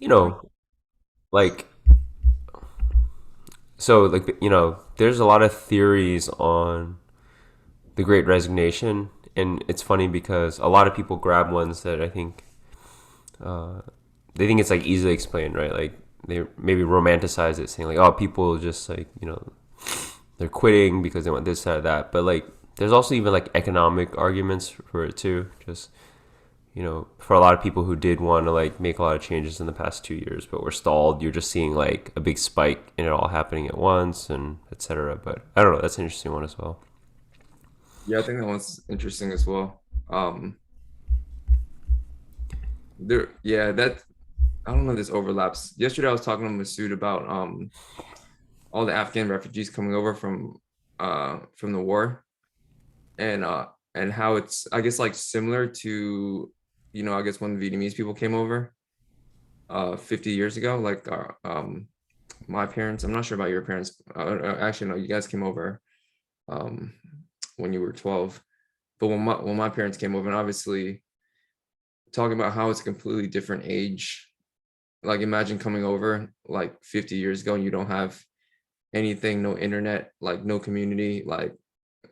you know, like so like there's a lot of theories on the Great Resignation, and it's funny because a lot of people grab ones that I think they think it's like easily explained, right? Like they maybe romanticize it, saying like, oh, people just like they're quitting because they want this, that, that. But like, there's also even like economic arguments for it too. Just for a lot of people who did want to like make a lot of changes in the past 2 years, but were stalled. You're just seeing like a big spike in it all happening at once, and etc. But I don't know. That's an interesting one as well. Yeah, I think that one's interesting as well. Yeah, that I don't know if this overlaps. Yesterday I was talking to Masood about all the Afghan refugees coming over from the war and how it's I guess like similar to I guess when Vietnamese people came over 50 years ago, like my parents. I'm not sure about your parents. Actually, no, you guys came over um when you were 12. But when my parents came over, and obviously talking about how it's a completely different age. Like imagine coming over like 50 years ago and you don't have anything, no internet, like no community, like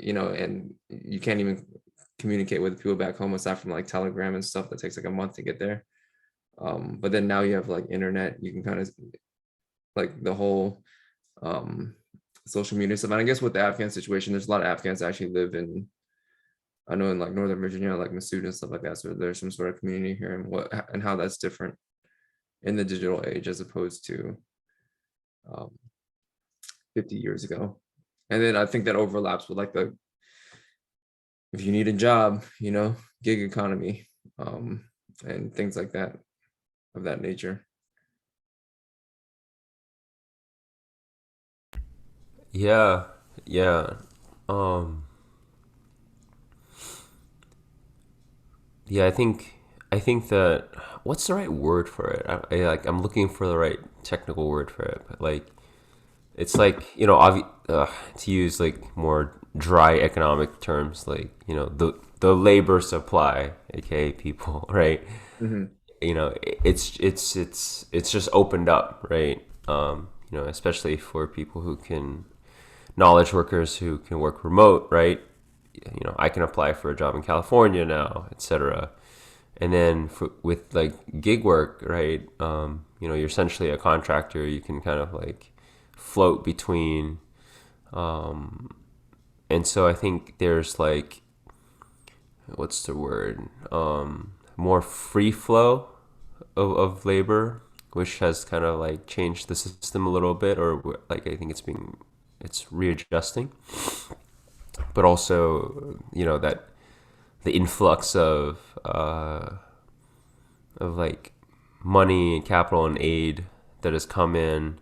and you can't even communicate with people back home aside from like Telegram and stuff that takes like a month to get there. But then now you have like internet, you can kind of like the whole um social media stuff. And I guess with the Afghan situation, there's a lot of Afghans that actually live in I know in like Northern Virginia, like Masood and stuff like that. So there's some sort of community here and how that's different in the digital age as opposed to um, 50 years ago. And then I think that overlaps with like the if you need a job, gig economy, um, and things like that of that nature. Yeah, yeah, um, yeah. I think that what's the right word for it? I'm looking for the right technical word for it, but like it's like to use like more dry economic terms, like the labor supply, aka people, right? Hmm. It's just opened up, right? Especially for people who can knowledge workers who can work remote, right? I can apply for a job in California now, etc. And then with like gig work, right? You're essentially a contractor. You can kind of like float between, and so I think there's like what's the word? More free flow of labor, which has kind of like changed the system a little bit, or like I think it's readjusting, but also that the influx of like money and capital and aid that has come in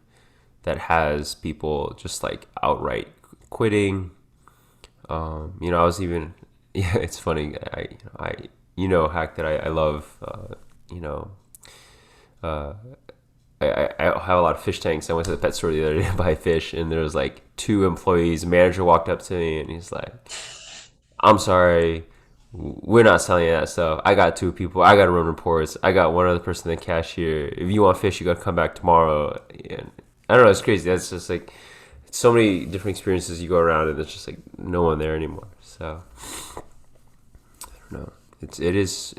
that has people just like outright quitting. I was even yeah, it's funny. Hack that I love. You know, I have a lot of fish tanks. I went to the pet store the other day to buy fish, and there was like two employees. The manager walked up to me, and he's like, "I'm sorry, we're not selling that stuff. I got two people. I got to run reports. I got one other person, the cashier. If you want fish, you got to come back tomorrow." And I don't know. It's crazy. That's just like so many different experiences you go around, and there's just like no one there anymore. So I don't know. This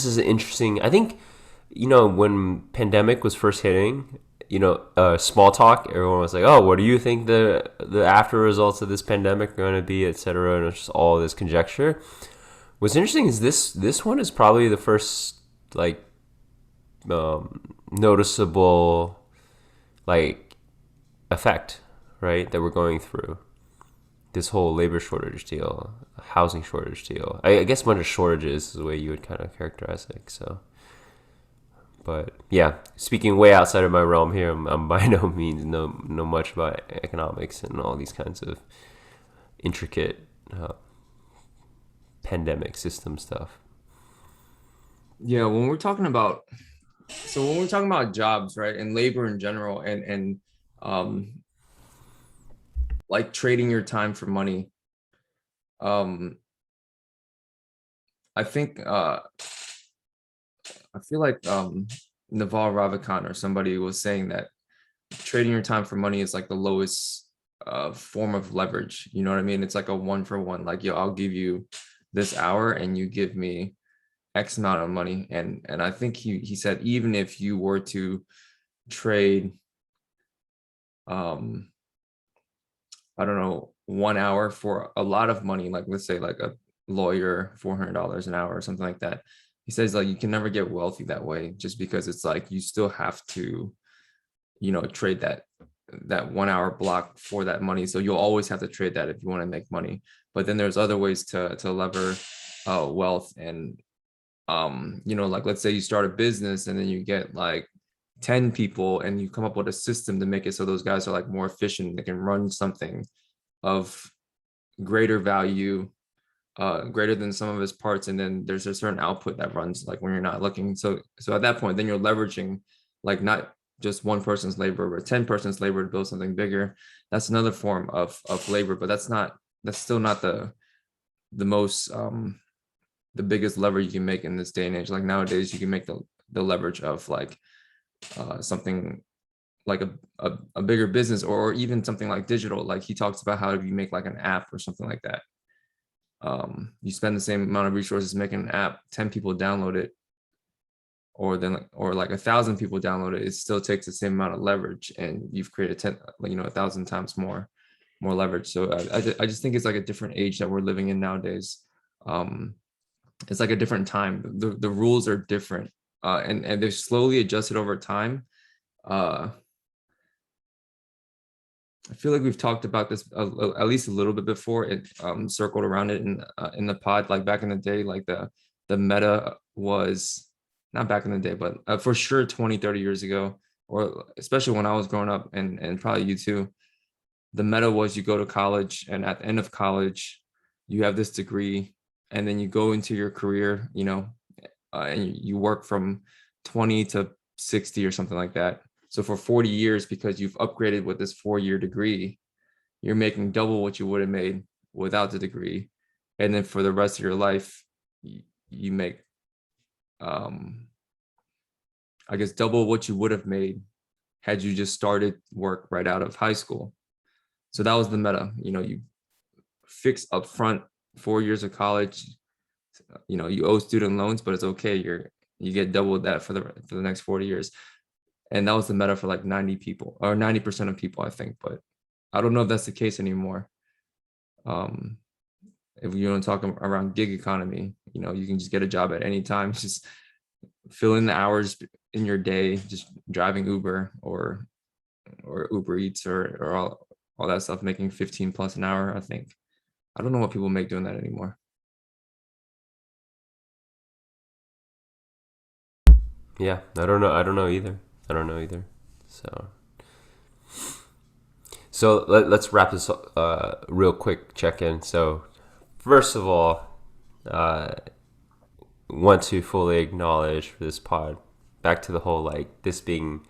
is interesting. I think when pandemic was first hitting, small talk. Everyone was like, "Oh, what do you think the after results of this pandemic are going to be, etc." And it's just all this conjecture. What's interesting is this one is probably the first like noticeable like effect, right, that we're going through. This whole labor shortage deal, housing shortage deal. I guess a bunch of shortages is the way you would kind of characterize it. So, but yeah, speaking way outside of my realm here, I'm by no means know much about economics and all these kinds of intricate pandemic system stuff. Yeah, when we're talking about jobs, right, and labor in general, and um, like trading your time for money, um, I think I feel like Naval Ravikant or somebody was saying that trading your time for money is like the lowest form of leverage. You know what I mean? It's like a one for one. Like, yo, I'll give you this hour and you give me X amount of money. And I think he said even if you were to trade um I don't know 1 hour for a lot of money, like let's say like a lawyer $400 an hour or something like that. He says like you can never get wealthy that way just because it's like you still have to trade that 1 hour block for that money. So you'll always have to trade that if you want to make money. But then there's other ways to lever wealth. And like let's say you start a business and then you get like 10 people and you come up with a system to make it so those guys are like more efficient. They can run something of greater value, greater than some of his parts, and then there's a certain output that runs like when you're not looking. So at that point, then you're leveraging like not just one person's labor, but 10 person's labor to build something bigger. That's another form of labor, but that's still not the most the biggest leverage you can make in this day and age. Like nowadays, you can make the leverage of like something like a bigger business, or even something like digital. Like he talks about how if you make like an app or something like that, you spend the same amount of resources making an app, 10 people download it, or like 1,000 people download it, it still takes the same amount of leverage, and you've created 10, 1,000 times more leverage. So I just think it's like a different age that we're living in nowadays. It's like a different time. The rules are different, and they've slowly adjusted over time. I feel like we've talked about this at least a little bit before. It circled around it in the pod. Like back in the day, like the meta was not back in the day, but for sure 20, 30 years ago, or especially when I was growing up, and probably you too. The meta was you go to college, and at the end of college, you have this degree, and then you go into your career, and you work from 20 to 60 or something like that. So for 40 years, because you've upgraded with this 4-year degree, you're making double what you would have made without the degree. And then for the rest of your life, you make, I guess, double what you would have made had you just started work right out of high school. So that was the meta. You fix upfront 4 years of college. You owe student loans, but it's okay. You get double that for the next 40 years. And that was the meta for like 90 people or 90% of people, I think. But I don't know if that's the case anymore. If you want to talk around gig economy, you can just get a job at any time. Just fill in the hours in your day, just driving Uber or Uber Eats or all that stuff, making 15 plus an hour, I think. I don't know what people make doing that anymore. Yeah, I don't know. I don't know either. I don't know either. So let's wrap this real quick check in. So first of all, want to fully acknowledge for this pod, back to the whole like this being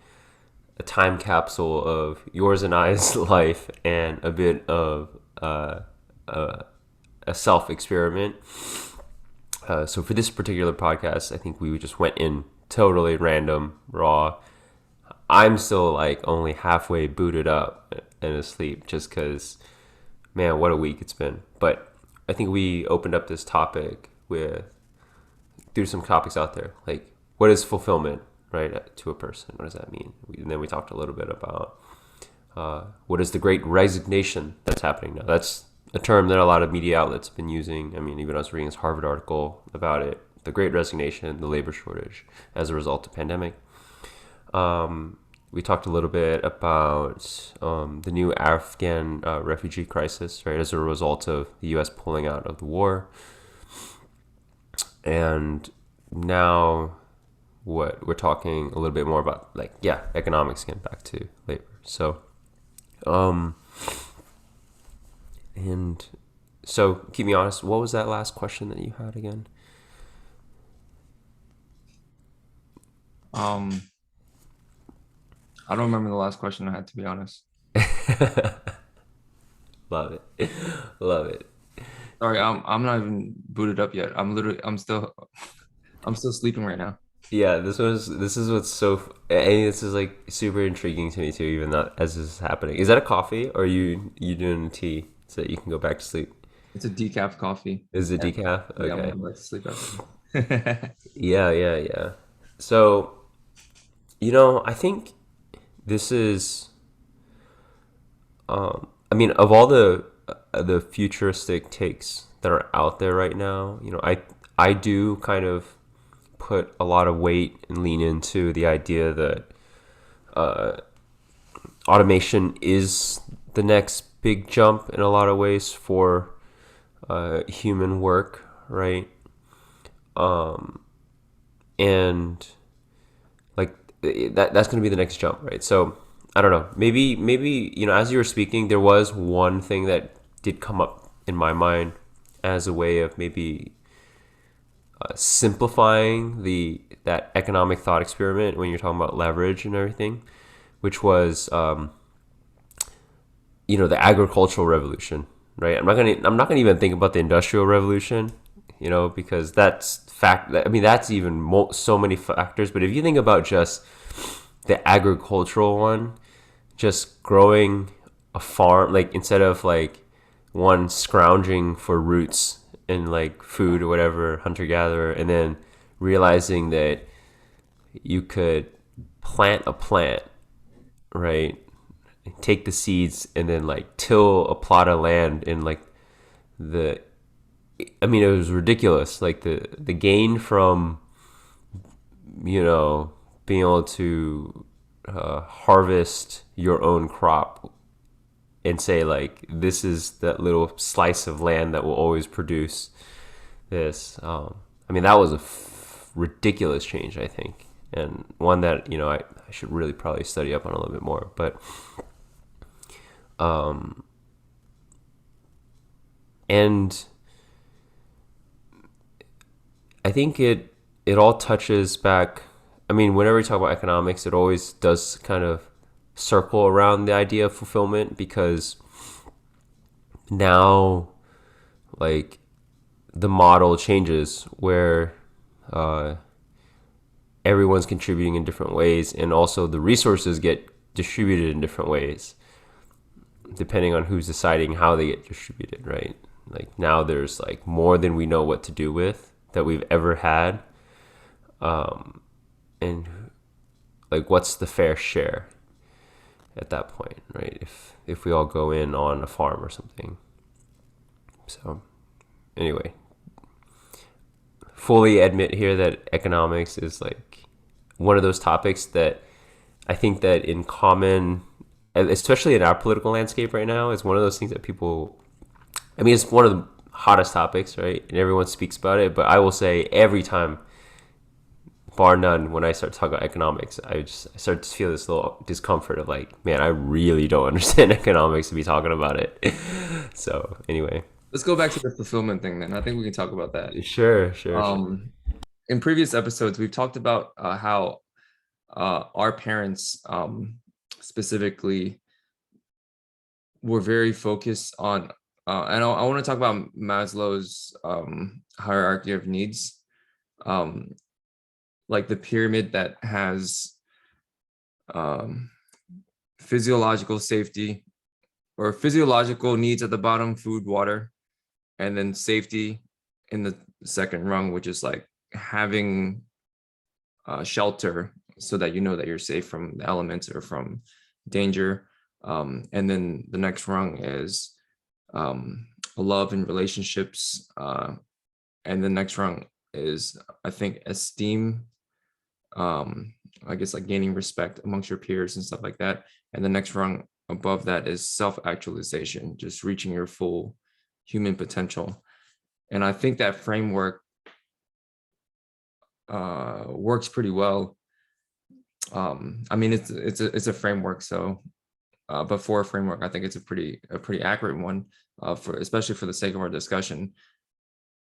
a time capsule of yours and I's life and a bit of a self experiment. So for this particular podcast, I think we just went in totally random, raw. I'm still like only halfway booted up and asleep just because, man, what a week it's been. But I think we opened up this topic through some topics out there. Like, what is fulfillment, right, to a person? What does that mean? And then we talked a little bit about what is the great resignation that's happening now. That's a term that a lot of media outlets have been using. I mean, even I was reading this Harvard article about it. The great resignation, the labor shortage as a result of pandemic. We talked a little bit about the new Afghan refugee crisis, right, as a result of the U.S. pulling out of the war. And now what we're talking a little bit more about, like, economics, again, back to labor. So, and so keep me honest, what was that last question that you had again? I don't remember the last question I had, to be honest. Love it. Love it. Sorry, I'm not even booted up yet. I'm still sleeping right now. Yeah, this is what's so. I mean, this is like super intriguing to me too. Even that as this is happening, is that a coffee or are you doing tea so that you can go back to sleep? It's a decaf coffee. Is it Yeah, decaf? yeah, I'm Okay. gonna go back to sleep after this. Yeah, yeah, yeah. So I think this is. I mean, of all the futuristic takes that are out there right now, I do kind of put a lot of weight and lean into the idea that automation is the next big jump in a lot of ways for human work, right? And like that's going to be the next jump, right? So I don't know. Maybe as you were speaking, there was one thing that did come up in my mind as a way of maybe simplifying the that economic thought experiment when you're talking about leverage and everything, which was the agricultural revolution, right? I'm not gonna even think about the industrial revolution, because that's fact. I mean, that's even so many factors. But if you think about just the agricultural one, just growing a farm, like instead of like one scrounging for roots and like food or whatever, hunter gatherer, and then realizing that you could plant a plant, right? Take the seeds and then like till a plot of land in like the I mean, it was ridiculous. Like the gain from being able to harvest your own crop and say like this is that little slice of land that will always produce this. I mean, that was a ridiculous change, I think, and one that I should really probably study up on a little bit more. But and I think it all touches back. I mean, whenever we talk about economics, it always does kind of circle around the idea of fulfillment because now, like, the model changes where uh, everyone's contributing in different ways, and also the resources get distributed in different ways depending on who's deciding how they get distributed, right? Like now, there's like more than we know what to do with that we've ever had, and like what's the fair share at that point, right? If we all go in on a farm or something. So anyway, fully admit here that economics is like one of those topics that I think that in common, especially in our political landscape right now, is one of those things that people. I mean, it's one of the hottest topics, right? And everyone speaks about it. But I will say every time, bar none, when I start talking about economics, I start to feel this little discomfort of like, man, I really don't understand economics to be talking about it. So anyway, Let's go back to the fulfillment thing then. I think we can talk about that. sure, sure, sure. Um, in previous episodes, we've talked about how our parents specifically were very focused on, and I want to talk about Maslow's hierarchy of needs, um, like the pyramid that has um, physiological safety or physiological needs at the bottom, food, water, and then safety in the second rung, which is like having shelter so that you know that you're safe from the elements or from danger. And then the next rung is love and relationships. And the next rung is, I think, esteem. I guess like gaining respect amongst your peers and stuff like that. And the next rung above that is self-actualization, just reaching your full human potential. And I think that framework works pretty well. I mean, it's a framework, so but for a framework, I think it's a pretty accurate one, for especially for the sake of our discussion.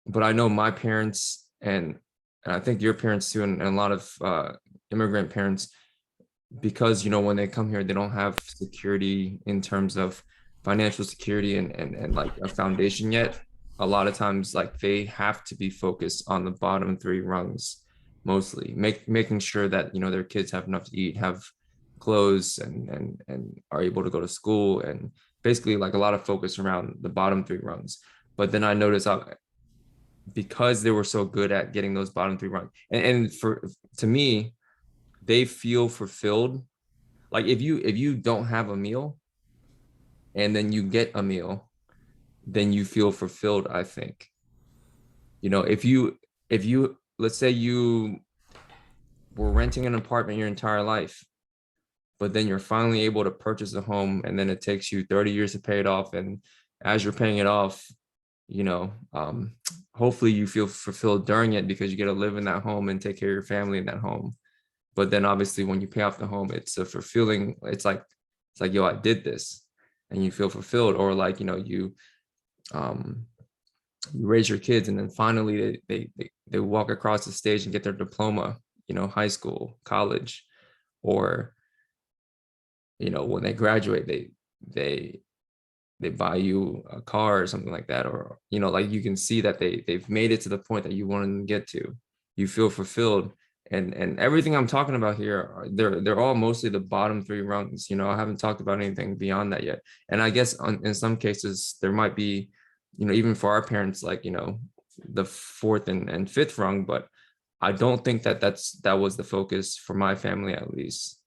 But I know my parents and I think your parents too, and a lot of immigrant parents, because when they come here, they don't have security in terms of financial security and like a foundation yet. A lot of times, like they have to be focused on the bottom three rungs mostly making sure that their kids have enough to eat, have clothes, and are able to go to school, and basically like a lot of focus around the bottom three rungs. But then I noticed because they were so good at getting those bottom three rungs, and for to me, they feel fulfilled. Like if you don't have a meal and then you get a meal, then you feel fulfilled, I think. If you let's say you were renting an apartment your entire life, but then you're finally able to purchase a home, and then it takes you 30 years to pay it off, and as you're paying it off, you know um, hopefully you feel fulfilled during it because you get to live in that home and take care of your family in that home. But then obviously when you pay off the home, it's a fulfilling, it's like yo, I did this, and you feel fulfilled. Or like um you raise your kids, and then finally they walk across the stage and get their diploma, high school, college, or when they graduate, they they buy you a car or something like that. Or like you can see that they've made it to the point that you want them to get to. You feel fulfilled. And everything I'm talking about here they're all mostly the bottom three rungs. I haven't talked about anything beyond that yet. And I guess in some cases there might be, even for our parents, like the fourth and fifth rung. But I don't think that was the focus for my family, at least.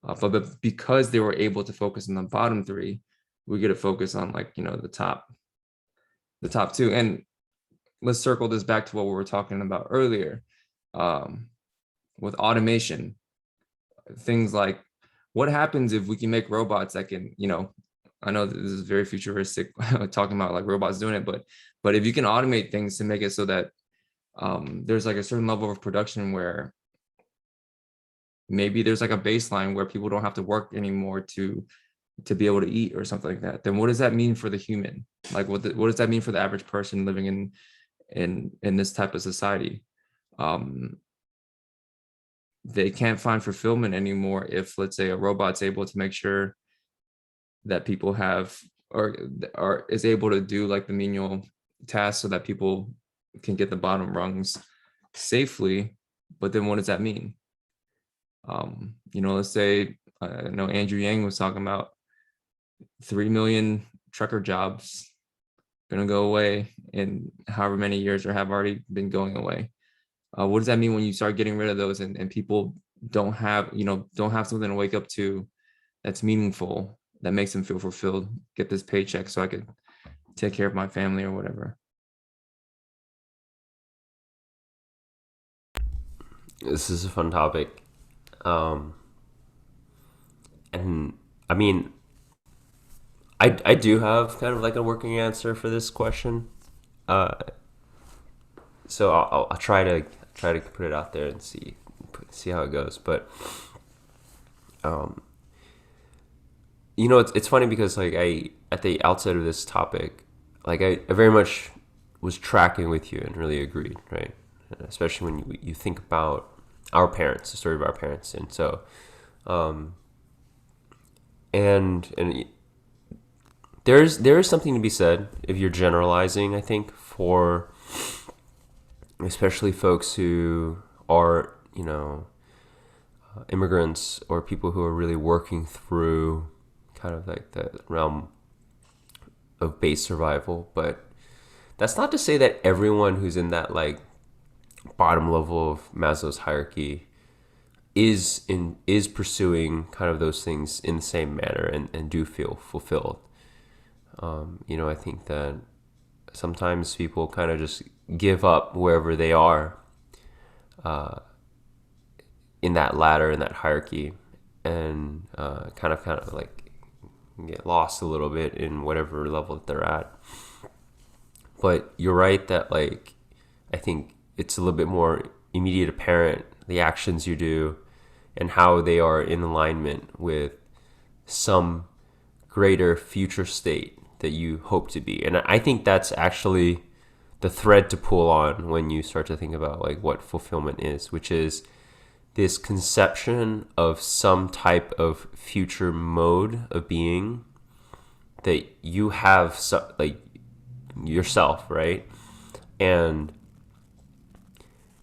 But because they were able to focus on the bottom three, we get to focus on, like, the top two. And let's circle this back to what we were talking about earlier, um, with automation. Things like, what happens if we can make robots that can, I know this is very futuristic talking about like robots doing it, but if you can automate things to make it so that there's like a certain level of production where maybe there's like a baseline where people don't have to work anymore to be able to eat or something like that, then what does that mean for the human? Like what does that mean for the average person living in this type of society? um they can't find fulfillment anymore if, let's say, a robot's able to make sure that people have, or is able to do like the menial tasks so that people can get the bottom rungs safely. But then what does that mean? Let's say, I know Andrew Yang was talking about 3 million trucker jobs going to go away in however many years, or have already been going away. What does that mean when you start getting rid of those, and people don't have something to wake up to that's meaningful, that makes them feel fulfilled? Get this paycheck so I could take care of my family or whatever. This is a fun topic. Um, and I mean, I do have kind of like a working answer for this question. Uh, so I'll try to put it out there and see how it goes. But um, it's funny because like I at the outset of this topic, like I very much was tracking with you and really agreed, right? Especially when you think about our parents, the story of our parents, and so um, and there is something to be said if you're generalizing. I think for especially folks who are immigrants or people who are really working through kind of like the realm of base survival. But that's not to say that everyone who's in that like bottom level of Maslow's hierarchy is pursuing kind of those things in the same manner and do feel fulfilled. I think that sometimes people kind of just give up wherever they are in that ladder, in that hierarchy, and kind of like get lost a little bit in whatever level that they're at. But you're right that like I think it's a little bit more immediate apparent the actions you do and how they are in alignment with some greater future state that you hope to be. And I think that's actually the thread to pull on when you start to think about like what fulfillment is, which is this conception of some type of future mode of being that you have, like yourself, right? And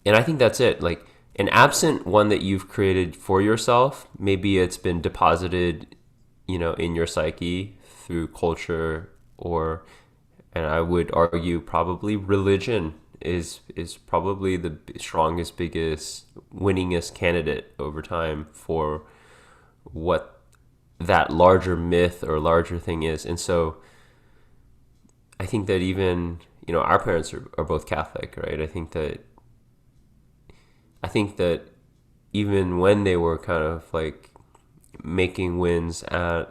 I think that's it. Like And absent one that you've created for yourself, maybe it's been deposited, in your psyche through culture, or, and I would argue probably religion is probably the strongest, biggest, winningest candidate over time for what that larger myth or larger thing is. And so I think that even, our parents are both Catholic, right? I think that even when they were kind of like making wins at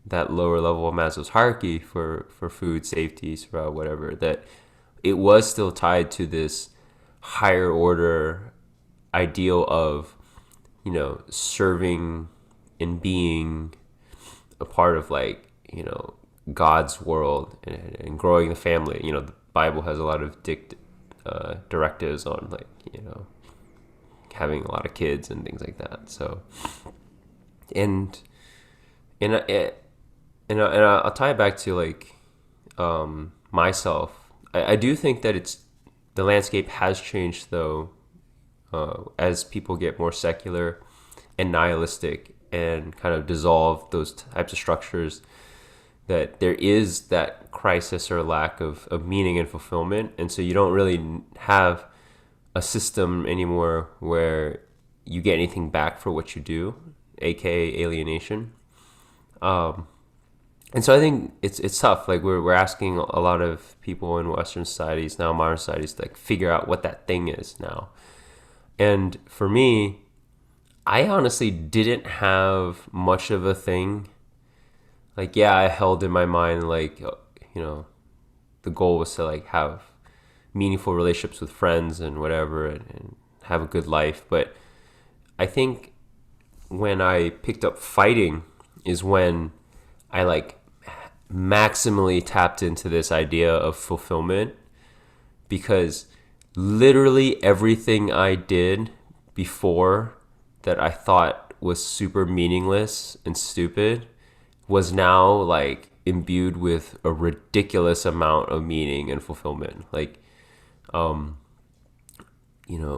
that lower level of Maslow's hierarchy for food safety, survival, whatever, that it was still tied to this higher order ideal of, serving and being a part of, like, God's world, and growing the family. The Bible has a lot of directives on, like, having a lot of kids and things like that. So, and and I'll tie it back to, like, myself. I do think that the landscape has changed, though, as people get more secular and nihilistic and kind of dissolve those types of structures, that there is that crisis or lack of meaning and fulfillment. And so you don't really have a system anymore where you get anything back for what you do, aka alienation. And so I think it's tough. Like, we're asking a lot of people in Western societies now, modern societies, to, like, figure out what that thing is now. And for me, I honestly didn't have much of a thing. Like, yeah, I held in my mind, like, the goal was to, like, have meaningful relationships with friends and whatever, and have a good life. But I think when I picked up fighting is when I, like, maximally tapped into this idea of fulfillment, because literally everything I did before that I thought was super meaningless and stupid was now, like, imbued with a ridiculous amount of meaning and fulfillment. Like,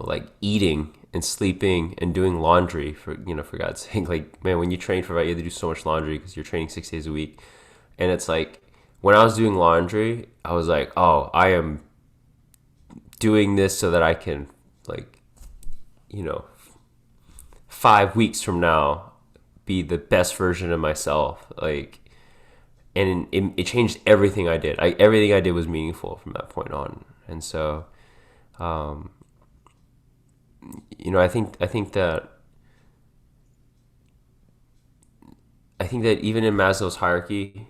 like eating and sleeping and doing laundry, for God's sake. Like, man, when you train for that, you have to do so much laundry because you're training 6 days a week. And it's like, when I was doing laundry, I was like, oh, I am doing this so that I can, like, 5 weeks from now, be the best version of myself. Like, and it changed everything I did. Everything I did was meaningful from that point on. And so, um, I think that even in Maslow's hierarchy,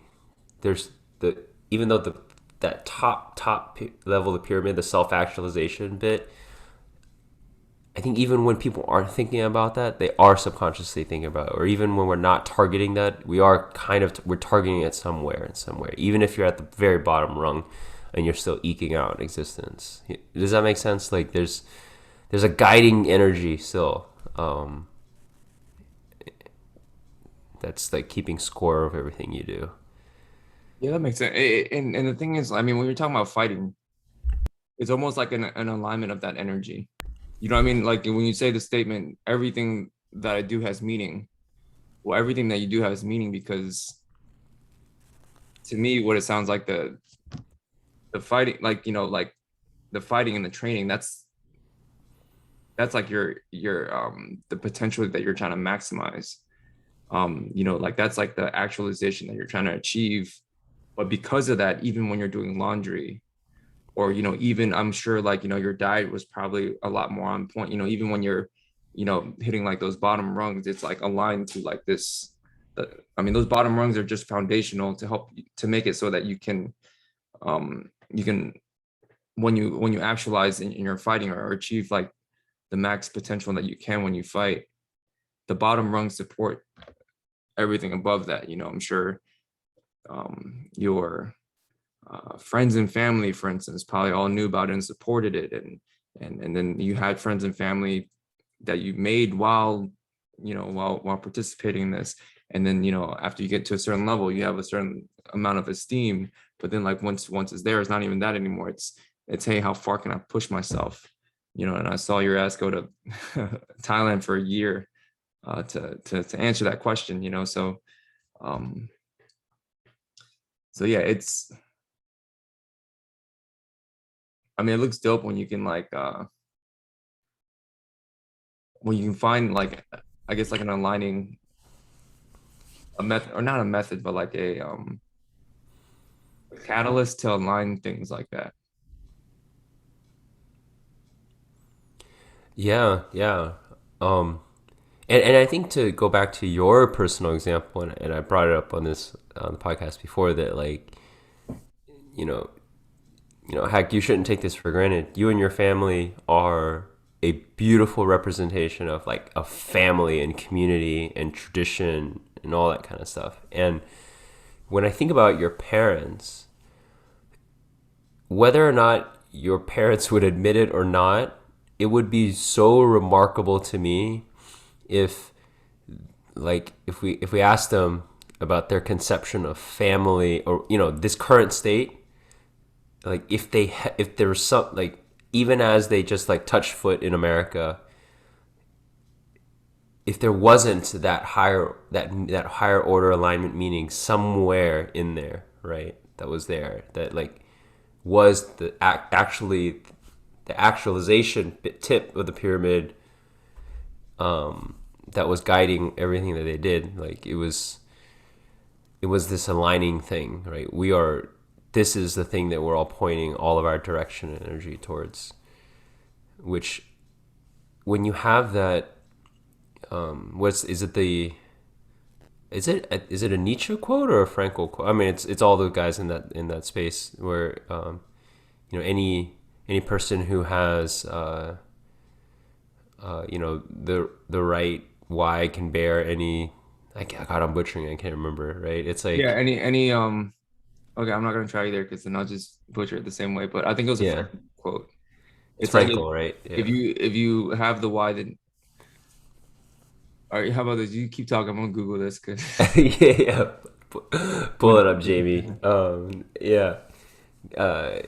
there's the even though that top level of the pyramid, the self actualization bit, I think even when people aren't thinking about that, they are subconsciously thinking about it. Or even when we're not targeting that, we're targeting it somewhere in some way. Even if you're at the very bottom rung and you're still eking out an existence. Does that make sense? Like, there's a guiding energy still, that's, like, keeping score of everything you do. Yeah, that makes sense. And the thing is, I mean, when you're talking about fighting, it's almost like an alignment of that energy. You know what I mean? Like, when you say the statement, everything that I do has meaning. Well, everything that you do has meaning, because to me, what it sounds like, the fighting, like, like the fighting and the training, that's like your the potential that you're trying to maximize. Like, that's like the actualization that you're trying to achieve. But because of that, even when you're doing laundry, or even, I'm sure, like, your diet was probably a lot more on point. Even when you're hitting, like, those bottom rungs, it's like aligned to, like, this. I mean, those bottom rungs are just foundational to help to make it so that you can, when you actualize in your fighting, or achieve, like, the max potential that you can when you fight, the bottom rungs support everything above that. I'm sure your friends and family, for instance, probably all knew about it and supported it. And then you had friends and family that you made while participating in this. And then, after you get to a certain level, you have a certain amount of esteem. But then, like, once it's there, it's not even that anymore. It's, hey, how far can I push myself? and I saw your ass go to Thailand for a year to answer that question, um, so yeah, I mean, it looks dope when you can like when you can find like, I guess like an aligning a method, or not a method, but like a catalyst to align things like that. Yeah, yeah. Um, and I think to go back to your personal example, and I brought it up on this on the podcast before that, like, you know, heck, you shouldn't take this for granted. You and your family are a beautiful representation of like a family and community and tradition and all that kind of stuff. And when I think about your parents, whether or not your parents would admit it or not, it would be so remarkable to me if if we asked them about their conception of family, or this current state, like if there was some, like, even as they just like touched foot in America, if there wasn't that higher order alignment meaning somewhere in there, right, that was there, that like was actually the actualization tip of the pyramid, that was guiding everything that they did. Like it was this aligning thing, right? This is the thing that we're all pointing all of our direction and energy towards. Which, when you have that, what's is it the is it a Nietzsche quote or a Frankl quote? I mean, it's all the guys in that space where, any person who has, the right why can bear any. God, I'm butchering. I can't remember. Right? It's Yeah, like, any okay, I'm not gonna try either because then I'll just butcher it the same way. But I think it was a yeah, Frank quote. it's It's like Frankl, right? if Yeah. you have the why, then all right. How about this? You keep talking. I'm gonna Google this because Yeah, yeah. Pull it up, Jamie. Yeah. Uh,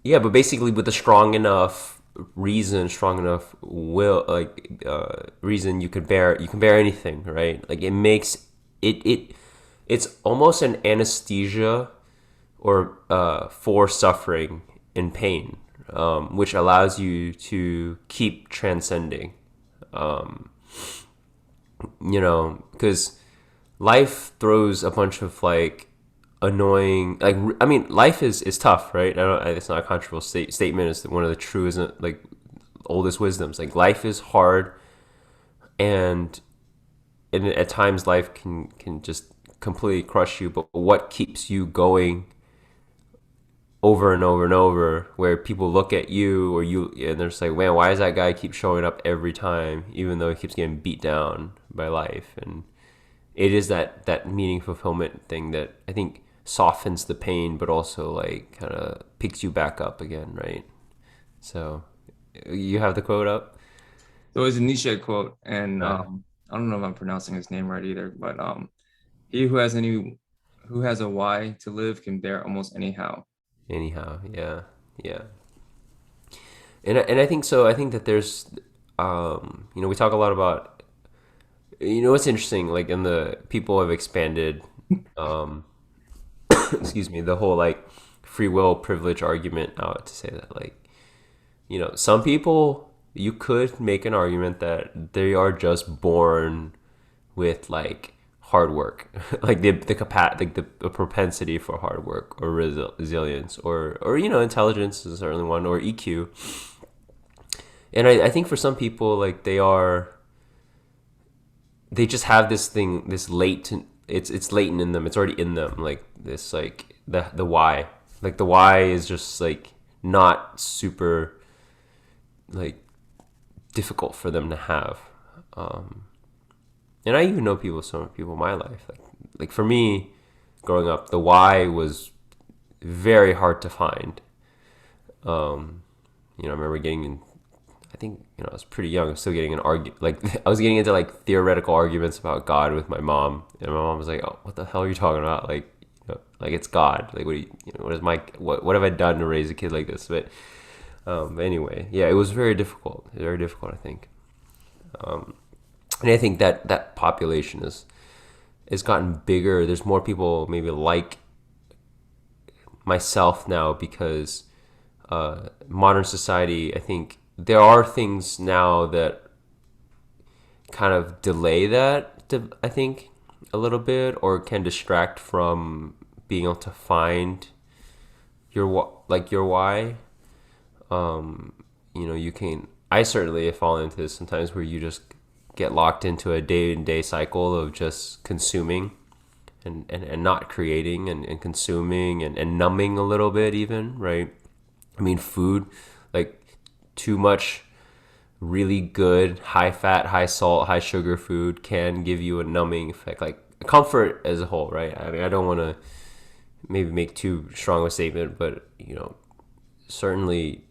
yeah, but basically, with a strong enough reason, strong enough will, like, reason, you can bear anything, right? Like, it makes it's almost an anesthesia, or for suffering and pain, which allows you to keep transcending. Because life throws a bunch of like annoying, like, I mean, life is tough, right? It's not a controversial statement. It's one of the truest, like, oldest wisdoms. Like, life is hard, and at times life can just completely crush you. But what keeps you going over and over and over, where people look at you, or you, and they're just like, man, why does that guy keep showing up every time, even though he keeps getting beat down by life? And it is that meaning fulfillment thing that I think softens the pain, but also like kind of picks you back up again, right? So, you have the quote up. so it's a Nietzsche quote, and uh, I don't know if I'm pronouncing his name right either, but he who has a why to live can bear almost anyhow. Anyhow, yeah, yeah. And I think so. I think that there's, we talk a lot about, what's interesting, like, in the people have expanded, um, excuse me, the whole like free will privilege argument out to say that, like, some people, you could make an argument that they are just born with like hard work, like like the propensity for hard work, or resilience, or intelligence is certainly one, or EQ. And I think for some people, like, they just have this thing, this latent, it's latent in them, it's already in them, like this, like the why, like the why is just like not super, like, difficult for them to have. um and I even know some people in my life, like for me, growing up, the why was very hard to find. I remember getting in, I think, I was pretty young. I was still getting an like, I was getting into like theoretical arguments about God with my mom, and my mom was like, "Oh, what the hell are you talking about? Like, like, it's God. Like, what do you, what is my, what have I done to raise a kid like this?" But Anyway, yeah, it was very difficult, I think. And I think that that population is gotten bigger. There's more people maybe like myself now because modern society, I think there are things now that kind of delay that, I think, a little bit, or can distract from being able to find your why. You know, you can. I certainly have fallen into this sometimes where you just get locked into a day to day cycle of just consuming and not creating and consuming and numbing a little bit, even, right? I mean, food, like too much really good, high fat, high salt, high sugar food can give you a numbing effect, like comfort as a whole, right? I mean, I don't want to maybe make too strong a statement, but you know, certainly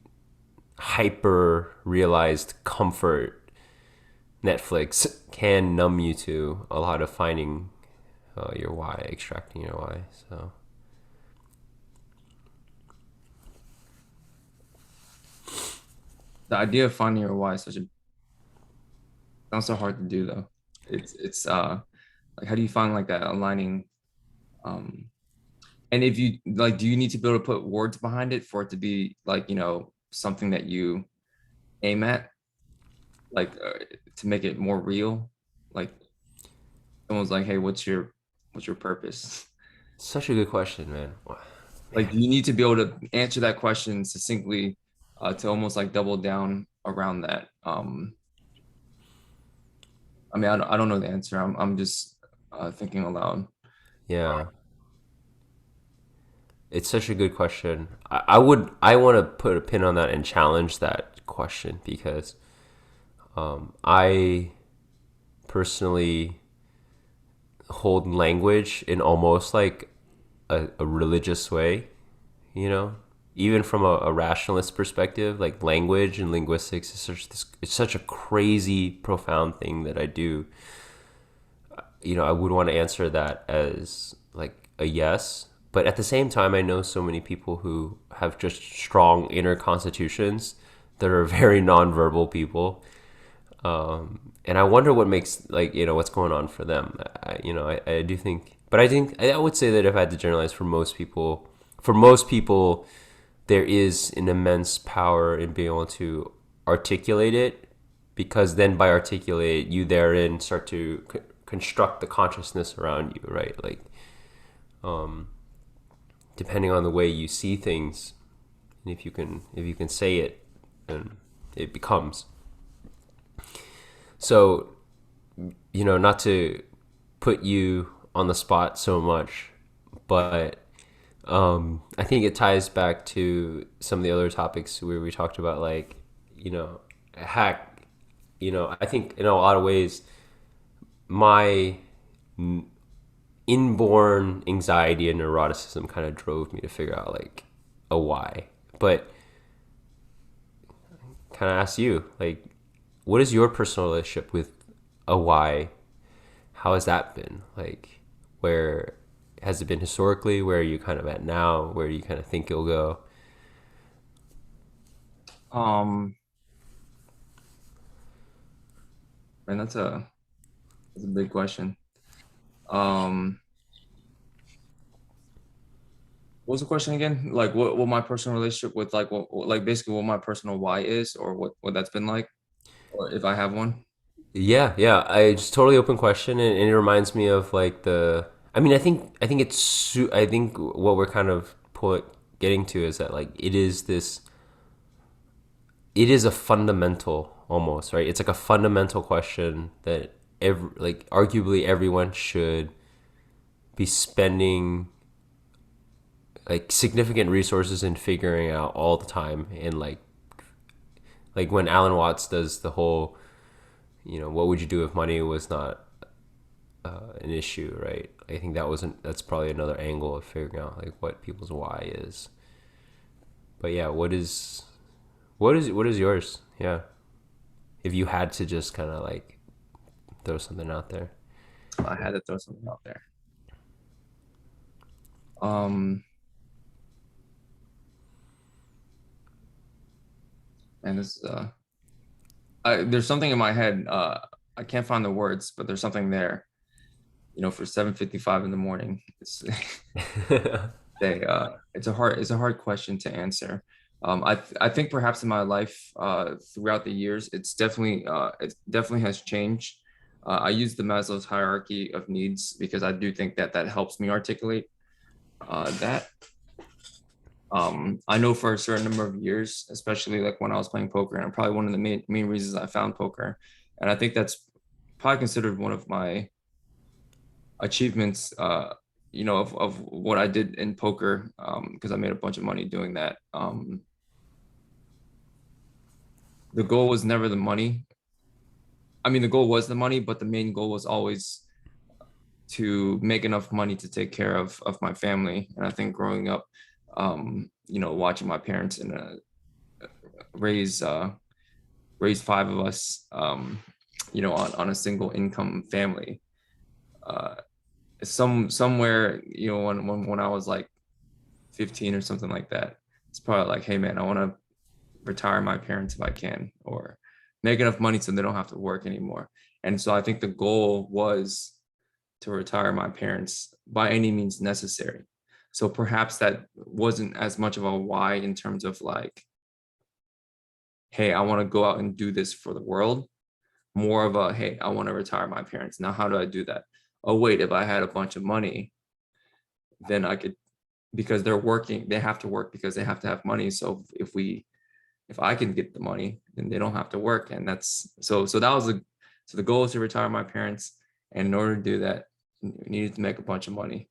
hyper realized comfort Netflix can numb you to a lot of finding your why, extracting your why. So The idea of finding your why is such a sounds so hard to do though. It's like how do you find like that aligning um and if you like do you need to be able to put words behind it for it to be like, something that you aim at like to make it more real? Like someone's like, "Hey, what's your purpose?" such a good question, man. Like, Man, do you need to be able to answer that question succinctly to almost like double down around that? I mean, I don't know the answer. I'm just thinking aloud. yeah, it's such a good question. I want to put a pin on that and challenge that question because I personally hold language in almost like a religious way, you know, even from a rationalist perspective. Like language and linguistics is it's such a crazy profound thing that I do. You know, I would want to answer that as like a yes, but at the same time I know so many people who have just strong inner constitutions that are very nonverbal people. And I wonder what makes, like, you know, what's going on for them. I do think, but I think I would say that if I had to generalize, for most people, there is an immense power in being able to articulate it, because then by articulate, you therein start to construct the consciousness around you, right? Like, depending on the way you see things, and if you can say it, then it becomes. So, you know, not to put you on the spot so much, but I think it ties back to some of the other topics where we talked about, like, you know, hack. You know, I think in a lot of ways, my inborn anxiety and neuroticism kind of drove me to figure out like a why. But kind of ask you, like, what is your personal relationship with a why? How has that been? Like, where has it been historically? Where are you kind of at now? Where do you kind of think you'll go? Um, and that's a big question. Um, what was the question again? Like what my personal relationship with like like basically what my personal why is or what that's been like or if I have one. Yeah, yeah. I just totally open question, and it reminds me of like the. I mean, I think I think what we're kind of getting to is that like it is this. It is a fundamental almost, right? It's like a fundamental question that like arguably everyone should be spending like significant resources in figuring out all the time. And like when Alan Watts does the whole, you know, what would you do if money was not an issue, right? I think that's probably another angle of figuring out like what people's why is. But yeah, what is yours? Yeah, if you had to just kind of like throw something out there. I had to throw something out there. Um, And this there's something in my head. I can't find the words, but there's something there. For 7:55 in the morning, it's a hard question to answer. I think perhaps in my life, throughout the years, it definitely has changed. I use the Maslow's hierarchy of needs because I do think that that helps me articulate that. I know for a certain number of years, especially like when I was playing poker, and probably one of the main reasons I found poker, and I think that's probably considered one of my achievements, of what I did in poker, because I made a bunch of money doing that. The goal was never the money. I mean, the goal was the money, but the main goal was always to make enough money to take care of my family. And I think growing up, watching my parents and raise raise five of us, on a single income family. Uh, somewhere, when I was like 15 or something like that, it's probably like, hey man, I want to retire my parents if I can, or make enough money so they don't have to work anymore. And so I think the goal was to retire my parents by any means necessary. So perhaps that wasn't as much of a why in terms of like, hey, I want to go out and do this for the world. More of a, hey, I want to retire my parents. Now, how do I do that? Oh, wait, if I had a bunch of money, then I could, because they're working, they have to work because they have to have money. So if I can get the money, then they don't have to work. And so that was so the goal is to retire my parents. And in order to do that, we needed to make a bunch of money.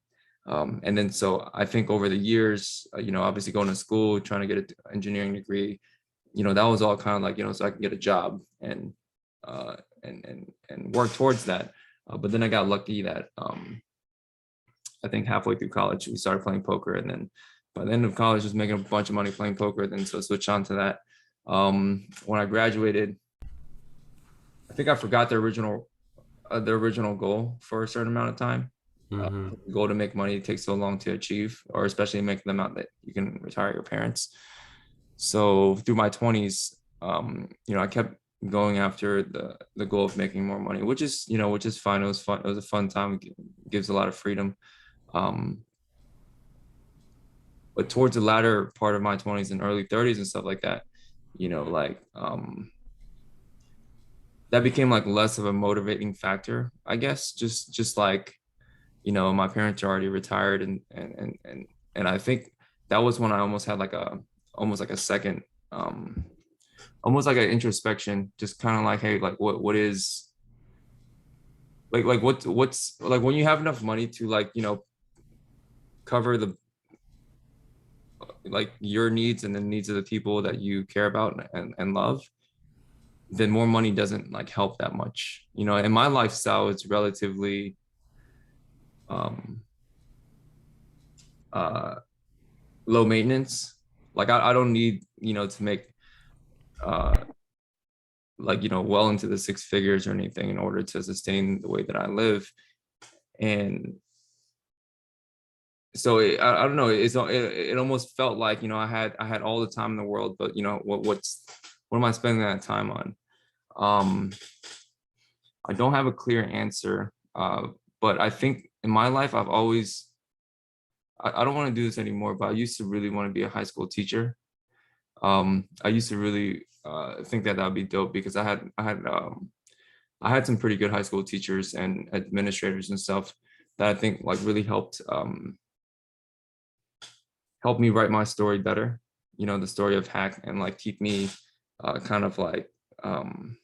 And then, so I think over the years, obviously going to school, trying to get an engineering degree, that was all kind of like, so I can get a job and work towards that. But then I got lucky that, I think halfway through college, we started playing poker. And then by the end of college, was making a bunch of money playing poker. Then so switch on to that. When I graduated, I think I forgot the original goal for a certain amount of time. Mm-hmm. The goal to make money takes so long to achieve, or especially make the amount that you can retire your parents. So through my 20s, I kept going after the goal of making more money, which is fun. It was fun. It was a fun time. It gives a lot of freedom. Um, but towards the latter part of my 20s and early 30s and stuff like that, like that became like less of a motivating factor, I guess. Just like, my parents are already retired, and I think that was when I almost had like a second, almost like an introspection, just kind of like, hey, like what is like what's like when you have enough money to, like, cover the like your needs and the needs of the people that you care about and love, then more money doesn't like help that much. And my lifestyle is relatively um uh low maintenance. Like I don't need, to make uh like, well into the six figures or anything in order to sustain the way that I live. And so I don't know, it almost felt like, I had all the time in the world, but what am I spending that time on? um I don't have a clear answer, but I think in my life I've always, I don't want to do this anymore, but I used to really want to be a high school teacher. I used to really think that would be dope because I had some pretty good high school teachers and administrators and stuff that I think like really helped me write my story better. The story of hack, and like keep me kind of um,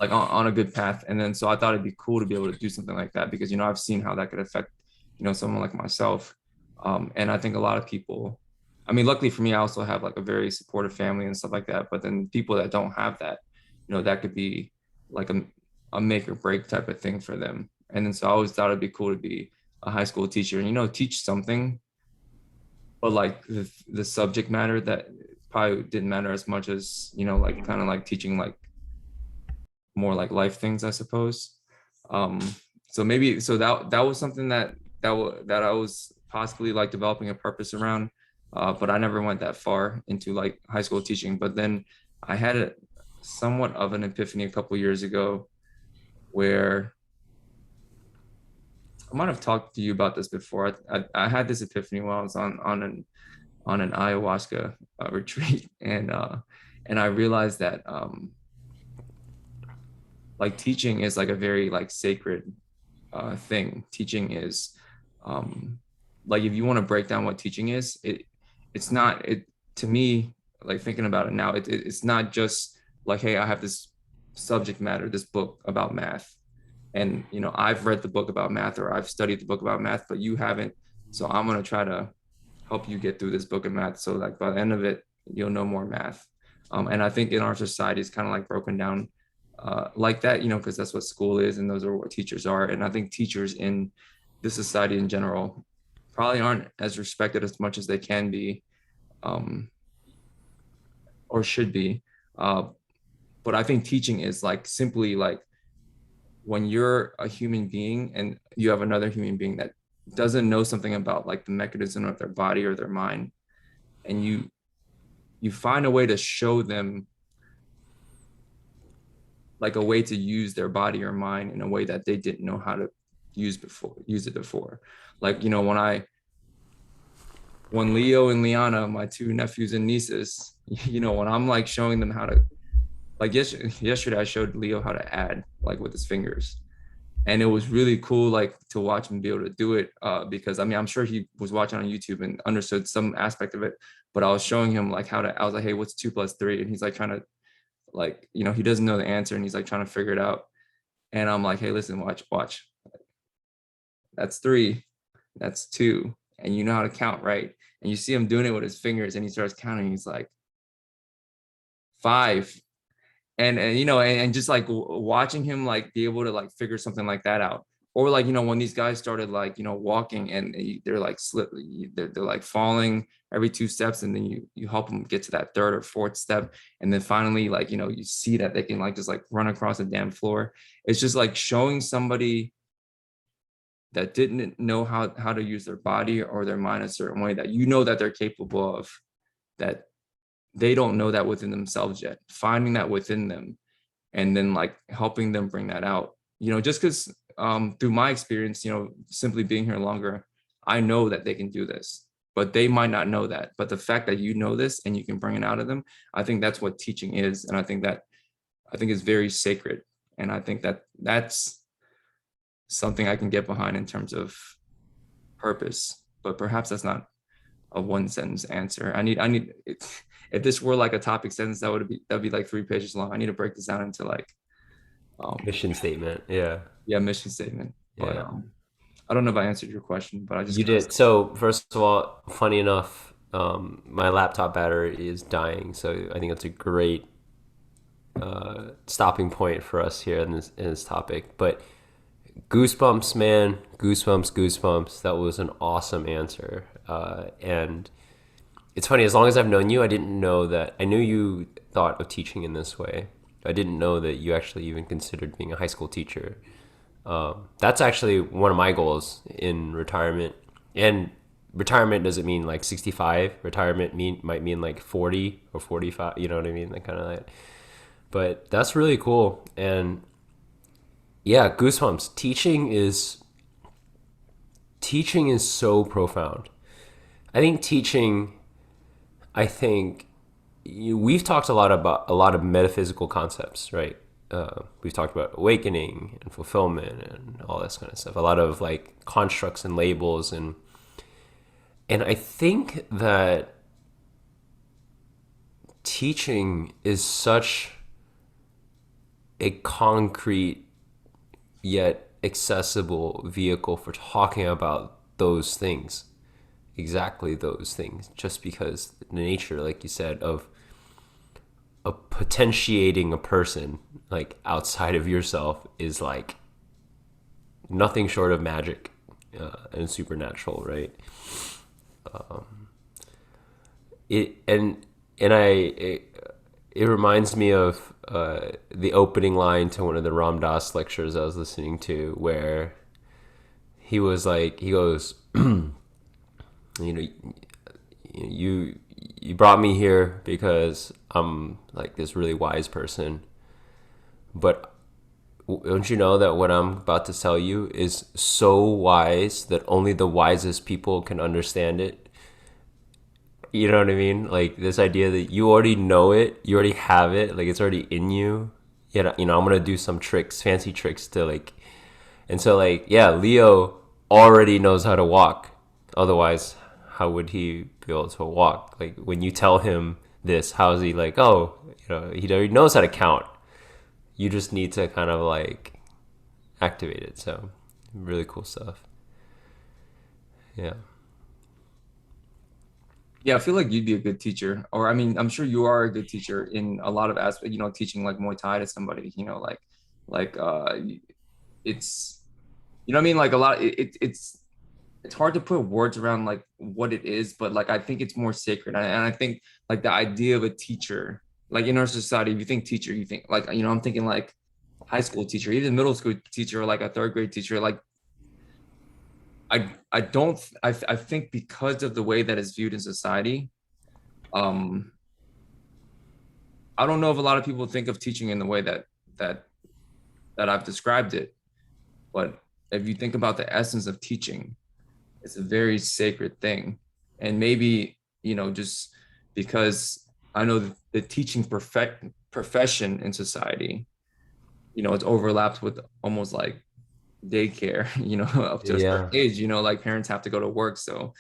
like on a good path. And then so I thought it'd be cool to be able to do something like that because I've seen how that could affect someone like myself. And I think a lot of people, I mean, luckily for me, I also have like a very supportive family and stuff like that. But then people that don't have that, that could be like a make or break type of thing for them. And then so I always thought it'd be cool to be a high school teacher and teach something, but like the subject matter that probably didn't matter as much as like kind of like teaching like more like life things, I suppose. Um, so maybe so that was something that I was possibly like developing a purpose around. but I never went that far into like high school teaching. But then I had a somewhat of an epiphany a couple years ago where I might have talked to you about this before. I had this epiphany while I was on an ayahuasca retreat, and I realized that like teaching is like a very like sacred thing. Teaching is um, like if you want to break down what teaching is, it's not it to me like thinking about it now. It's not just like, hey, I have this subject matter, this book about math, and I've read the book about math or I've studied the book about math, but you haven't. So I'm gonna try to help you get through this book of math. So like by the end of it, you'll know more math. And I think in our society, it's kind of like broken down like that, because that's what school is and those are what teachers are. And I think teachers in this society in general probably aren't as respected as much as they can be um, or should be. Uh, but I think teaching is like simply like when you're a human being and you have another human being that doesn't know something about like the mechanism of their body or their mind, and you find a way to show them like a way to use their body or mind in a way that they didn't know how to use it before. Like, when Leo and Liana, my two nephews and nieces, when I'm like showing them how to, like yesterday I showed Leo how to add like with his fingers. And it was really cool, like to watch him be able to do it. Because I mean, I'm sure he was watching on YouTube and understood some aspect of it, but I was showing him like I was like, hey, what's 2 + 3? And he's like trying to like, he doesn't know the answer and he's like trying to figure it out. And I'm like, hey, listen, watch. That's 3. That's 2. And you know how to count, right? And you see him doing it with his fingers and he starts counting. He's like, 5. And just like watching him like be able to like figure something like that out. Or like, when these guys started like, walking and they're like they're like falling every 2 steps, and then you help them get to that 3rd or 4th step, and then finally like, you see that they can like just like run across the damn floor. It's just like showing somebody that didn't know how to use their body or their mind a certain way that that they're capable of, that they don't know that within themselves yet, finding that within them and then like helping them bring that out. Just because through my experience, simply being here longer, I know that they can do this, but they might not know that. But the fact that you know this and you can bring it out of them, I think that's what teaching is. And I think it's very sacred. And I think that that's something I can get behind in terms of purpose. But perhaps that's not a one sentence answer. I need if this were like a topic sentence, that'd be like 3 pages long. I need to break this down into like Mission statement. Yeah. yeah, mission statement. But Yeah. I don't know if I answered your question, but I just You kind of did. So, first of all, funny enough, my laptop battery is dying. So, I think that's a great stopping point for us here in this topic. But goosebumps, man. Goosebumps, goosebumps. That was an awesome answer. And it's funny, as long as I've known you, I didn't know that. I knew you thought of teaching in this way. I didn't know that you actually even considered being a high school teacher. That's actually one of my goals in retirement. And retirement doesn't mean like 65. Retirement might mean like 40 or 45. You know what I mean? That kind of that. But that's really cool. And yeah, goosebumps. Teaching is so profound. I think teaching. I think we've talked a lot of metaphysical concepts, right? We've talked about awakening and fulfillment and all this kind of stuff. A lot of like constructs and labels, and I think that teaching is such a concrete yet accessible vehicle for talking about those things, exactly those things, just because the nature, like you said, of potentiating a person like outside of yourself is like nothing short of magic and supernatural, right? It and I it reminds me of the opening line to one of the Ram Dass lectures I was listening to, where he goes, you know, you brought me here because I'm like this really wise person, but don't you know that what I'm about to tell you is so wise that only the wisest people can understand it? You know what I mean? Like this idea that you already know it, you already have it, like it's already in you. Yet, I'm gonna do some tricks, fancy tricks to like, and so like, yeah, Leo already knows how to walk. Otherwise, how would he be able to walk? Like when you tell him this, how is he like? Oh, he already knows how to count. You just need to kind of like activate it. So, really cool stuff. Yeah. Yeah, I feel like you'd be a good teacher, or I mean, I'm sure you are a good teacher in a lot of aspects. Teaching like Muay Thai to somebody. Like it's you know what I mean. Like a lot, it's hard to put words around like what it is, but like I think it's more sacred, and I think like the idea of a teacher, like in our society, if you think teacher, you think like I'm thinking like high school teacher, even middle school teacher, or like a third grade teacher, like I don't I think because of the way that it's viewed in society, um, I don't know if a lot of people think of teaching in the way that that I've described it, but if you think about the essence of teaching, it's a very sacred thing. And maybe, just because I know the teaching profession in society, it's overlapped with almost like daycare, up to a certain Yeah. age, like parents have to go to work. So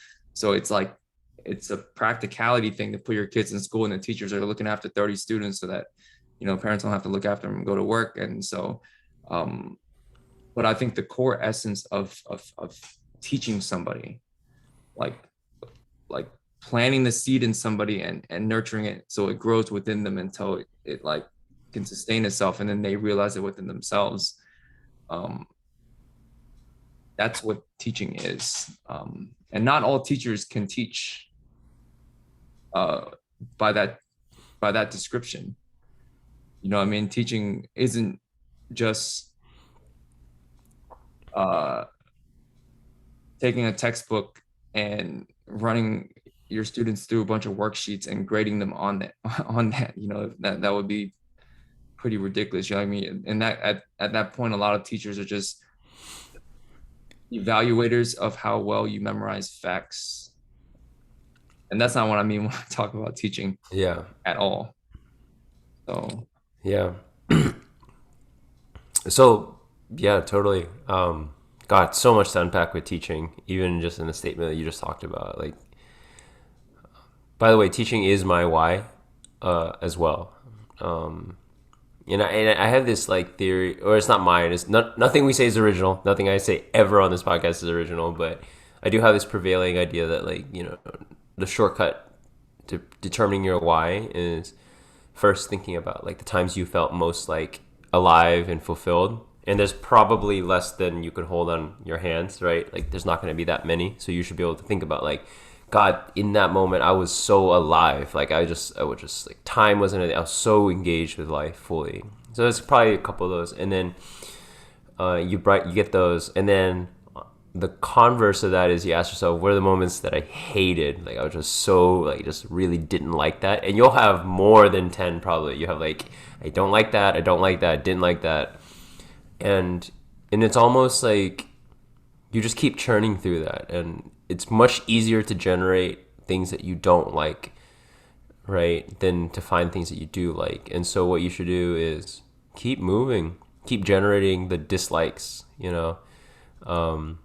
it's like, it's a practicality thing to put your kids in school and the teachers are looking after 30 students so that, parents don't have to look after them and go to work. And so, um, but I think the core essence of teaching somebody, like like planting the seed in somebody and nurturing it so it grows within them until it like can sustain itself and then they realize it within themselves. Um, that's what teaching is. And not all teachers can teach uh, by that description. I mean, teaching isn't just uh, taking a textbook and running your students through a bunch of worksheets and grading them on that on that. That would be pretty ridiculous. I mean? And that at that point, a lot of teachers are just evaluators of how well you memorize facts. And that's not what I mean when I talk about teaching Yeah. at all. So Yeah. So, yeah, totally. God, so much to unpack with teaching, even just in the statement that you just talked about. Like, by the way, teaching is my why, as well. Um, and I have this like theory, or it's not mine. It's not nothing we say is original. Nothing I say ever on this podcast is original. But I do have this prevailing idea that like the shortcut to determining your why is first thinking about like the times you felt most like alive and fulfilled. And there's probably less than you could hold on your hands, right? Like there's not going to be that many. So you should be able to think about like, God, in that moment, I was so alive. Like I would just like time wasn't. I was so engaged with life fully. So there's probably a couple of those, and then you get those, and then the converse of that is you ask yourself, what are the moments that I hated? Like I was just so like just really didn't like that, and you'll have more than 10 probably. You have like I don't like that, I don't like that, didn't like that, and it's almost like you just keep churning through that, and it's much easier to generate things that you don't like, right, than to find things that you do like. And so what you should do is keep moving, keep generating the dislikes. um,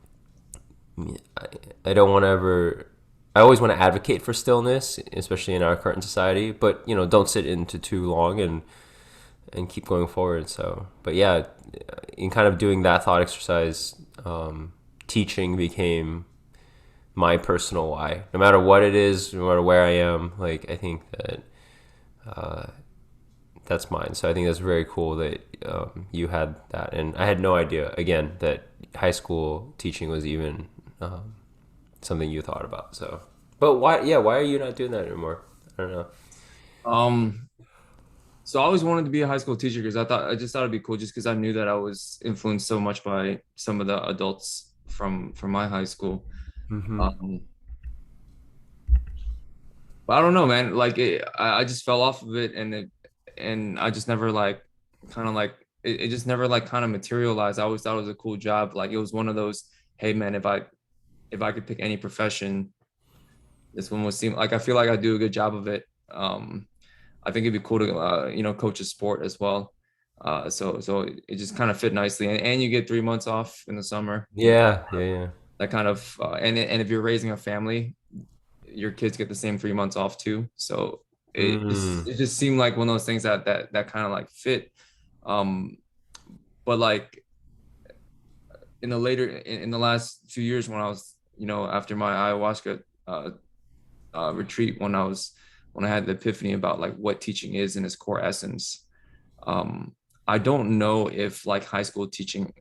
I don't want to ever. I always want to advocate for stillness, especially in our current society. But don't sit into too long and keep going forward. So, but yeah, in kind of doing that thought exercise, teaching became my personal why. No matter what it is, no matter where I am, like I think that that's mine. So I think that's very cool that you had that, and I had no idea again that high school teaching was even something you thought about. So, but why? Yeah, why are you not doing that anymore? I don't know. um so I always wanted to be a high school teacher because I just thought it'd be cool just because I knew that I was influenced so much by some of the adults from my high school. Mm-hmm. Um But I don't know, man. Like I just fell off of it, and I just never like kind of like it just never like kind of materialized. I always thought it was a cool job. Like it was one of those, hey man, if I could pick any profession, this one would seem like I feel like I do a good job of it. I think it'd be cool to coach a sport as well. So it just kind of fit nicely, and you get 3 months off in the summer. Yeah, yeah, yeah. That kind of and if you're raising a family, your kids get the same 3 months off too. So Mm. it just seemed like one of those things that kind of like fit. Um, but like in the last few years when I was after my ayahuasca retreat when I had the epiphany about like what teaching is in its core essence. I don't know if like high school teaching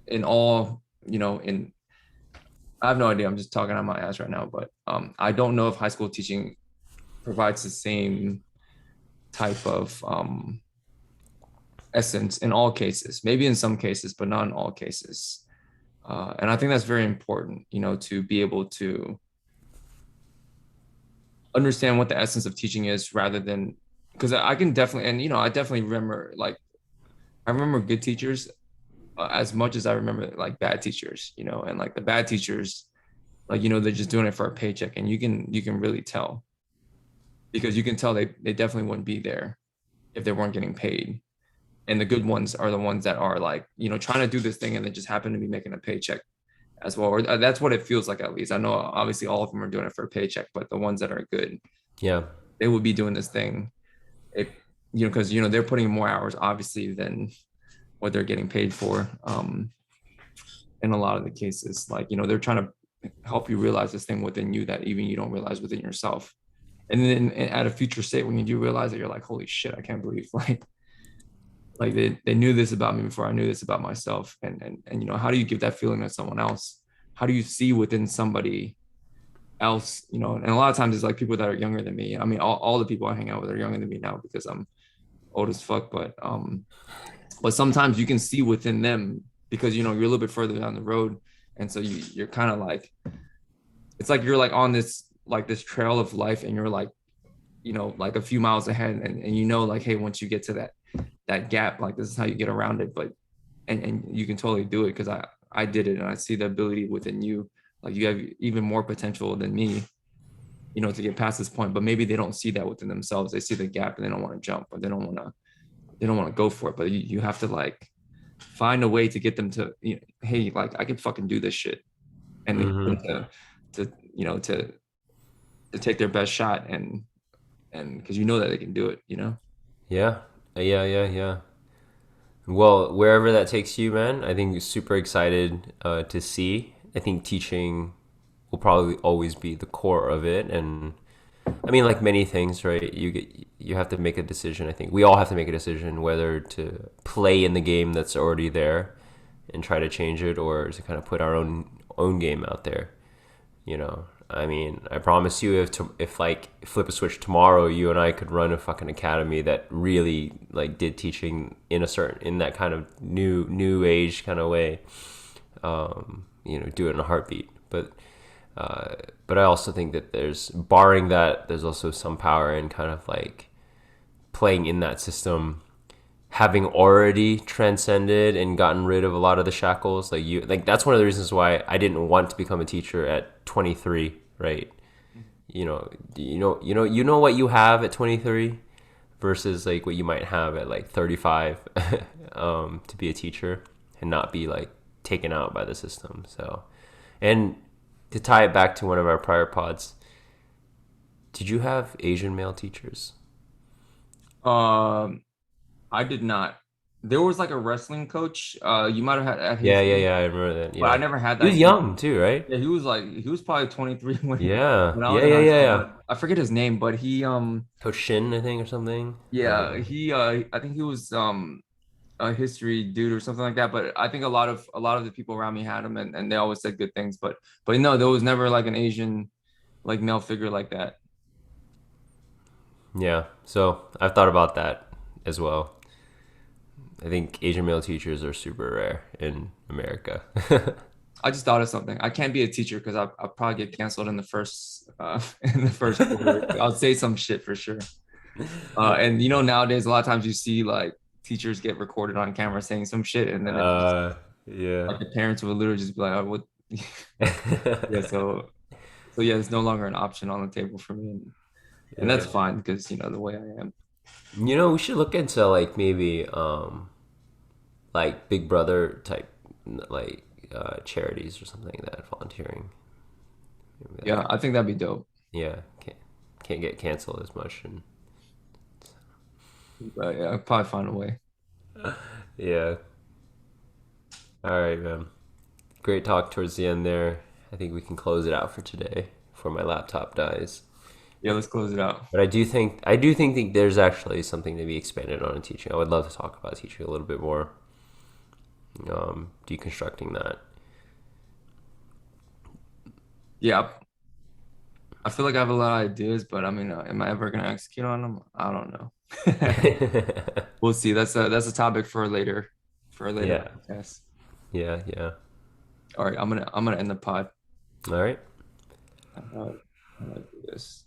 in all in I have no idea. I'm just talking on my ass right now, but I don't know if high school teaching provides the same type of essence in all cases. Maybe in some cases, but not in all cases. And I think that's very important, to be able to understand what the essence of teaching is rather than because I can definitely and I definitely remember like I remember good teachers as much as I remember like bad teachers, and like the bad teachers, like they're just doing it for a paycheck, and you can really tell because you can tell they definitely wouldn't be there if they weren't getting paid. And the good ones are the ones that are like trying to do this thing and they just happen to be making a paycheck as well, or that's what it feels like. At least I know obviously all of them are doing it for a paycheck, but the ones that are good, Yeah. they would be doing this thing if because they're putting more hours obviously than what they're getting paid for. In a lot of the cases, like they're trying to help you realize this thing within you that even you don't realize within yourself. And then at a future state when you do realize that, you're like, holy shit, I can't believe like they knew this about me before I knew this about myself. And how do you give that feeling to someone else? How do you see within somebody else? And a lot of times it's like people that are younger than me. I mean, all the people I hang out with are younger than me now because I'm old as fuck. But sometimes you can see within them because you're a little bit further down the road, and so you're kind of like it's like you're like on this trail of life, and you're like like a few miles ahead, and like, hey, once you get to that gap, like this is how you get around it. But and you can totally do it because I did it, and I see the ability within you. Like you have even more potential than me, to get past this point. But maybe they don't see that within themselves. They see the gap and they don't want to jump, but they don't want to go for it. But you have to like find a way to get them to, hey, like I can fucking do this shit, and then Mm-hmm. to to take their best shot, and because that they can do it. Yeah. Yeah, yeah, yeah. Well, wherever that takes you, man, I think super excited to see. I think teaching will probably always be the core of it, and I mean, like many things, right? You have to make a decision. I think we all have to make a decision whether to play in the game that's already there and try to change it, or to kind of put our own game out there. I mean, I promise you, if like flip a switch tomorrow, you and I could run a fucking academy that really like did teaching in that kind of new age kind of way. Do it in a heartbeat. But I also think that barring that, there's also some power in kind of like playing in that system, having already transcended and gotten rid of a lot of the shackles. Like that's one of the reasons why I didn't want to become a teacher at 23, right? You know what you have at 23 versus like what you might have at like 35 to be a teacher and not be like taken out by the system. So, and to tie it back to one of our prior pods, did you have Asian male teachers? um I did not. There was like a wrestling coach. You might have had at Yeah, yeah, Jesus, yeah. I remember that. but I Yeah, never had he was that. young too, right? Yeah, he was probably 23 Yeah, when I was yeah, in yeah, high yeah, school, yeah. but I forget his name. But Coach Shin, I think, or something. yeah, I think he was a history dude or something like that. But I think a lot of the people around me had him, and they always said good things. But no, there was never like an Asian like male figure like that. Yeah. So I've thought about that as well. I think Asian male teachers are super rare in America. I just thought of something. I can't be a teacher because I'll probably get canceled in the in the first quarter. I'll say some shit for sure. And nowadays a lot of times you see like teachers get recorded on camera saying some shit, and then it's just Yeah. like the parents will literally just be like, "Oh, what?" Yeah, so yeah, it's no longer an option on the table for me, and Yeah. that's fine because the way I am. We should look into like maybe like Big Brother type like charities or something like that, volunteering. Maybe that Yeah, could, I think that'd be dope. yeah, can't get canceled as much and But yeah, I'll probably find a way. yeah. All right, man. Great talk towards the end there. I think we can close it out for today before my laptop dies. Yeah, let's close it out. But I do think there's actually something to be expanded on in teaching. I would love to talk about teaching a little bit more, deconstructing that. Yeah, I feel like I have a lot of ideas, but I mean, am I ever gonna execute on them? I don't know. We'll see. That's a topic for a later Yeah, podcast. yeah, yeah. All right, I'm gonna end the pod. All right. How do I do this?